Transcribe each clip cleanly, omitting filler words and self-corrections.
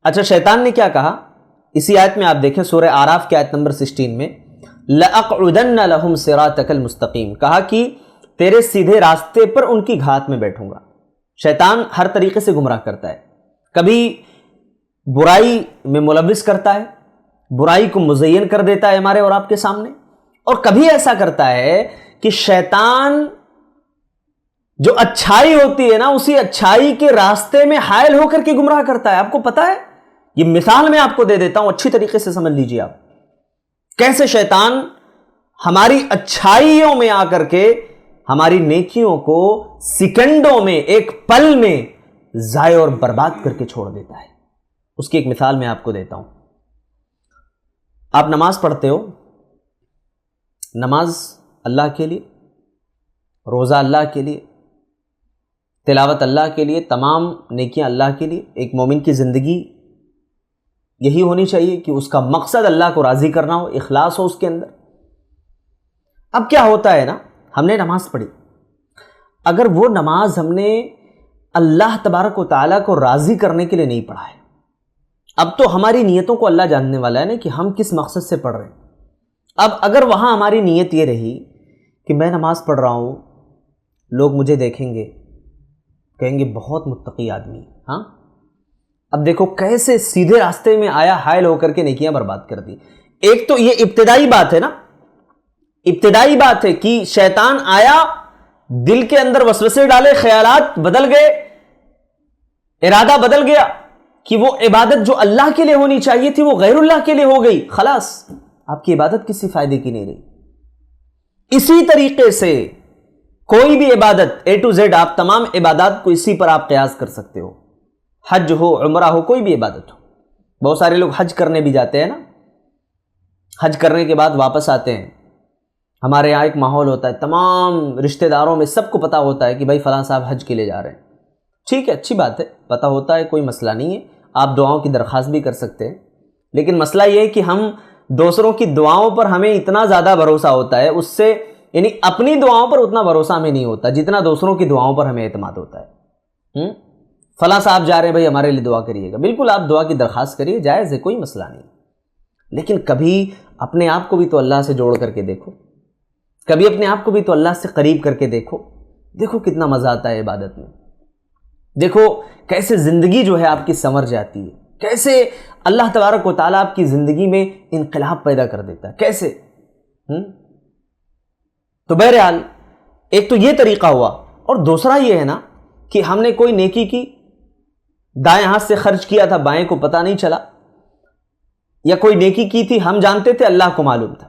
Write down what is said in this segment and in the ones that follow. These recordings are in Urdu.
اچھا شیطان نے کیا کہا اسی آیت میں؟ آپ دیکھیں سورہ آراف کی آیت نمبر 16 میں، لَأَقْعُدَنَّ لَهُمْ صِرَاطَكَ الْمُسْتَقِيمَ، کہا کہ تیرے سیدھے راستے پر ان کی گھات میں بیٹھوں گا۔ شیطان ہر طریقے سے گمراہ کرتا ہے، کبھی برائی میں ملوث کرتا ہے، برائی کو مزین کر دیتا ہے ہمارے اور آپ کے سامنے، اور کبھی ایسا کرتا ہے کہ شیطان جو اچھائی ہوتی ہے نا اسی اچھائی کے راستے میں حائل ہو کر کے گمراہ کرتا ہے۔ آپ کو پتا ہے، یہ مثال میں آپ کو دے دیتا ہوں، اچھی طریقے سے سمجھ لیجئے آپ کیسے شیطان ہماری اچھائیوں میں آ کر کے ہماری نیکیوں کو سیکنڈوں میں، ایک پل میں ضائع اور برباد کر کے چھوڑ دیتا ہے۔ اس کی ایک مثال میں آپ کو دیتا ہوں۔ آپ نماز پڑھتے ہو، نماز اللہ کے لیے، روزہ اللہ کے لیے، تلاوت اللہ کے لیے، تمام نیکیاں اللہ کے لیے۔ ایک مومن کی زندگی یہی ہونی چاہیے کہ اس کا مقصد اللہ کو راضی کرنا ہو، اخلاص ہو اس کے اندر۔ اب کیا ہوتا ہے نا، ہم نے نماز پڑھی، اگر وہ نماز ہم نے اللہ تبارک و تعالیٰ کو راضی کرنے کے لیے نہیں پڑھا ہے، اب تو ہماری نیتوں کو اللہ جاننے والا ہے نا کہ ہم کس مقصد سے پڑھ رہے ہیں۔ اب اگر وہاں ہماری نیت یہ رہی کہ میں نماز پڑھ رہا ہوں، لوگ مجھے دیکھیں گے، کہیں گے بہت متقی آدمی، ہاں، اب دیکھو کیسے سیدھے راستے میں آیا، حائل ہو کر کے نیکیاں برباد کر دی۔ ایک تو یہ ابتدائی بات ہے نا، ابتدائی بات ہے کہ شیطان آیا، دل کے اندر وسوسے ڈالے، خیالات بدل گئے، ارادہ بدل گیا کہ وہ عبادت جو اللہ کے لیے ہونی چاہیے تھی وہ غیر اللہ کے لیے ہو گئی، خلاص آپ کی عبادت کسی فائدے کی نہیں رہی۔ اسی طریقے سے کوئی بھی عبادت A to Z، آپ تمام عبادات کو اسی پر آپ قیاس کر سکتے ہو، حج ہو، عمرہ ہو، کوئی بھی عبادت ہو۔ بہت سارے لوگ حج کرنے بھی جاتے ہیں نا، حج کرنے کے بعد واپس آتے ہیں، ہمارے یہاں ایک ماحول ہوتا ہے، تمام رشتہ داروں میں سب کو پتہ ہوتا ہے کہ بھائی فلاں صاحب حج کے لیے جا رہے ہیں۔ ٹھیک ہے، اچھی بات ہے، پتہ ہوتا ہے، کوئی مسئلہ نہیں ہے، آپ دعاؤں کی درخواست بھی کر سکتے ہیں، لیکن مسئلہ یہ ہے کہ ہم دوسروں کی دعاؤں پر ہمیں اتنا زیادہ بھروسہ ہوتا ہے، اس سے یعنی اپنی دعاؤں پر اتنا بھروسہ ہمیں نہیں ہوتا جتنا دوسروں کی دعاؤں پر ہمیں اعتماد ہوتا ہے۔ فلاں صاحب جا رہے ہیں، بھائی ہمارے لیے دعا کریے گا، بالکل آپ دعا کی درخواست کریے، جائز ہے، کوئی مسئلہ نہیں، لیکن کبھی اپنے آپ کو بھی تو اللہ سے جوڑ کر کے دیکھو، کبھی اپنے آپ کو بھی تو اللہ سے قریب کر کے دیکھو، دیکھو کتنا مزہ آتا ہے عبادت میں، دیکھو کیسے زندگی جو ہے آپ کی سنور جاتی ہے، کیسے اللہ تبارک و تعالیٰ آپ کی زندگی میں انقلاب پیدا کر دیتا ہے، کیسے۔ تو بہرحال ایک تو یہ طریقہ ہوا، اور دوسرا یہ ہے نا کہ ہم نے کوئی نیکی کی، دائیں ہاتھ سے خرچ کیا تھا، بائیں کو پتہ نہیں چلا، یا کوئی نیکی کی تھی ہم جانتے تھے، اللہ کو معلوم تھا،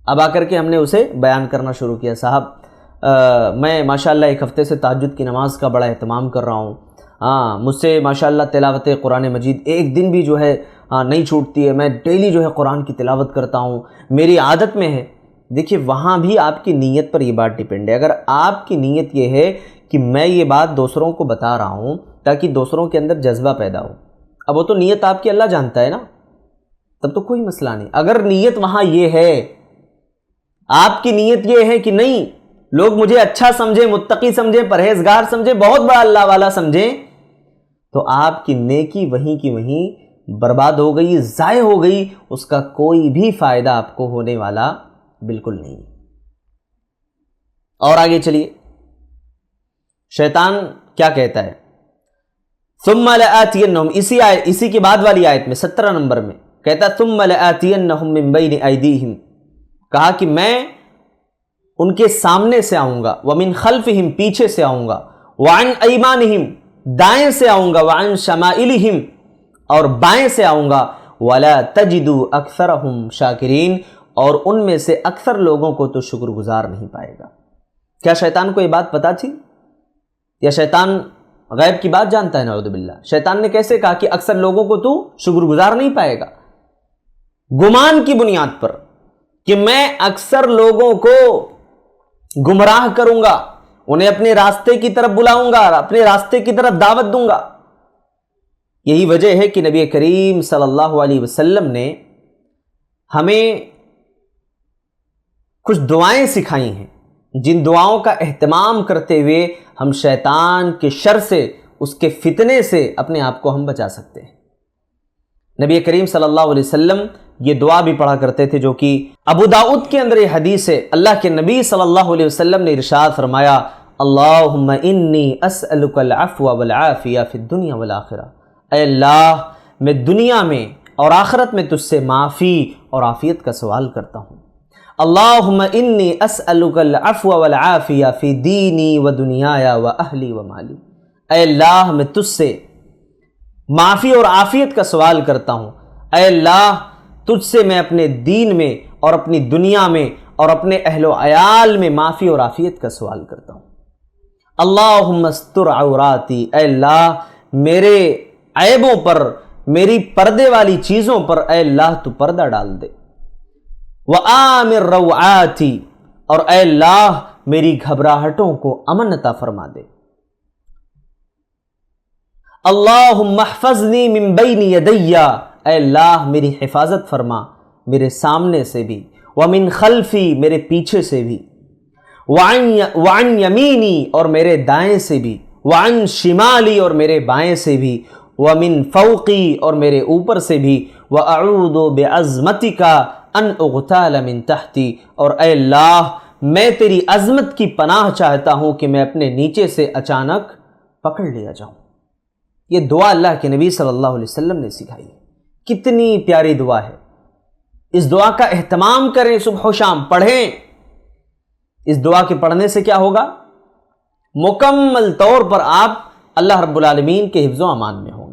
اب آ کر کے ہم نے اسے بیان کرنا شروع کیا، صاحب میں ماشاءاللہ ایک ہفتے سے تہجد کی نماز کا بڑا اہتمام کر رہا ہوں، ہاں مجھ سے ماشاءاللہ تلاوت قرآن مجید ایک دن بھی جو ہے نہیں چھوٹتی ہے، میں ڈیلی جو ہے قرآن کی تلاوت کرتا ہوں، میری عادت میں ہے۔ دیکھیے وہاں بھی آپ کی نیت پر یہ بات ڈیپینڈ ہے۔ اگر آپ کی نیت یہ ہے کہ میں یہ بات دوسروں کو بتا رہا ہوں تاکہ دوسروں کے اندر جذبہ پیدا ہو، اب وہ تو نیت آپ کی اللہ جانتا ہے نا، تب تو کوئی مسئلہ نہیں۔ اگر نیت وہاں یہ ہے، آپ کی نیت یہ ہے کہ نہیں لوگ مجھے اچھا سمجھیں، متقی سمجھیں، پرہیزگار سمجھیں، بہت بڑا اللہ والا سمجھیں، تو آپ کی نیکی وہیں کی وہیں برباد ہو گئی، ضائع ہو گئی، اس کا کوئی بھی فائدہ آپ کو ہونے والا بالکل نہیں۔ اور آگے چلیے، شیطان کیا کہتا ہے؟ ثم لآتینہم، اسی کے بعد والی آیت میں 17 نمبر میں کہتا ہے ثم لآتینہم من بین ایدیہم، کہا کہ میں ان کے سامنے سے آؤں گا، ومن خلفہم، پیچھے سے آؤں گا، وعن ایمانہم، دائیں سے آؤں گا، وعن شمائلہم، اور بائیں سے آؤں گا، ولا تجدوا اکثرہم شاکرین، اور ان میں سے اکثر لوگوں کو تو شکر گزار نہیں پائے گا۔ کیا شیطان کو یہ بات پتا تھی؟ یا شیطان غیب کی بات جانتا ہے؟ نعوذ باللہ۔ شیطان نے کیسے کہا کہ اکثر لوگوں کو تو شکر گزار نہیں پائے گا؟ گمان کی بنیاد پر کہ میں اکثر لوگوں کو گمراہ کروں گا، انہیں اپنے راستے کی طرف بلاؤں گا، اپنے راستے کی طرف دعوت دوں گا۔ یہی وجہ ہے کہ نبی کریم صلی اللہ علیہ وسلم نے ہمیں کچھ دعائیں سکھائی ہیں، جن دعاؤں کا اہتمام کرتے ہوئے ہم شیطان کے شر سے، اس کے فتنے سے اپنے آپ کو ہم بچا سکتے ہیں۔ نبی کریم صلی اللہ علیہ وسلم یہ دعا بھی پڑھا کرتے تھے، جو کہ ابو داؤد کے اندر یہ حدیث ہے۔ اللہ کے نبی صلی اللہ علیہ وسلم نے ارشاد فرمایا، اللہم انی اسألک العفو والعافیہ فی الدنیا والآخرہ، اے اللہ میں دنیا میں اور آخرت میں تجھ سے معافی اور عافیت کا سوال کرتا ہوں۔ اللہم انی اسألک العفو والعافیہ فی دینی و دنیایا و اہلی و مالی، اے اللہ میں تجھ سے معافی اور عافیت کا سوال کرتا ہوں۔ اے اللہ تجھ سے میں اپنے دین میں اور اپنی دنیا میں اور اپنے اہل و عیال میں معافی اور عافیت کا سوال کرتا ہوں۔ اللہم استر عوراتی، اے اللہ میرے عیبوں پر، میری پردے والی چیزوں پر اے اللہ تو پردہ ڈال دے۔ وآمن روعاتی، اور اے اللہ میری گھبراہٹوں کو امن عطا فرما دے۔ اللہم احفظنی من بین یدی، اے اللہ میری حفاظت فرما میرے سامنے سے بھی، ومن خلفی میرے پیچھے سے بھی، وعن یمینی اور میرے دائیں سے بھی، وعن شمالی اور میرے بائیں سے بھی، ومن فوقی اور میرے اوپر سے بھی، واعوذ بعظمتک ان اغتال من تحتی، اور اے اللہ میں تیری عظمت کی پناہ چاہتا ہوں کہ میں اپنے نیچے سے اچانک پکڑ لیا جاؤں۔ یہ دعا اللہ کے نبی صلی اللہ علیہ وسلم نے سکھائی ہے، کتنی پیاری دعا ہے۔ اس دعا کا اہتمام کریں، صبح و شام پڑھیں۔ اس دعا کے پڑھنے سے کیا ہوگا؟ مکمل طور پر آپ اللہ رب العالمین کے حفظ و امان میں ہوں۔